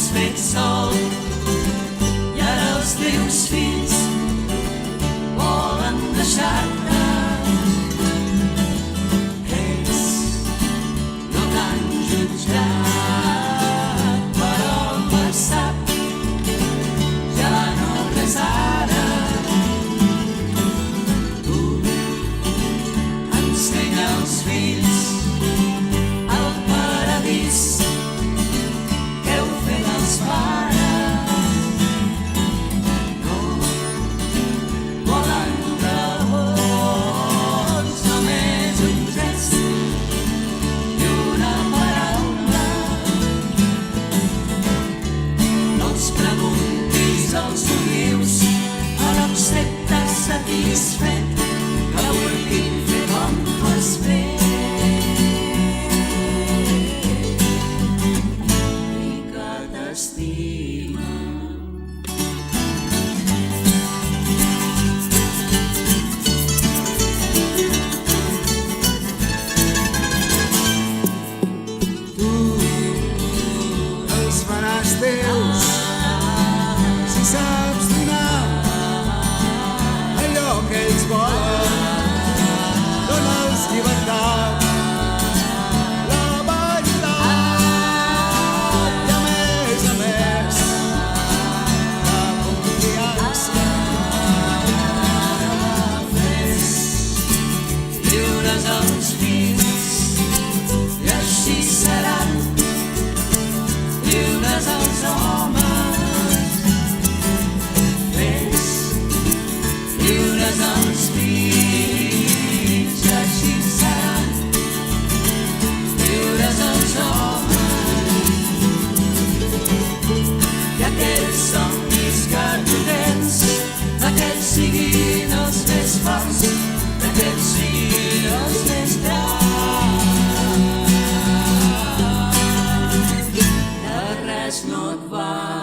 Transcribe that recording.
t'has fet sol i ara els teus fills volen deixar-te. Ells no t'han jutjat, però el passat ja no res ara. Tu ensenya als fills el paradís que heu fet els pares. No volen raons, només un gest i una paraula. No els preguntis, els ho dius, però acceptes satisfet que vulguin fer com tu has fet i que t'estimen. Tu els faràs teus si saps donar allò que ells volen. Dona'ls llibertat, la veritat i a més la confiança. Fes lliures els fills i així seran lliures els homes. Fes lliures els fills i així seran lliures els homes. I aquells somnis que tu tens, aquells siguin els més forts, aquells siguin els més grans. De res no et val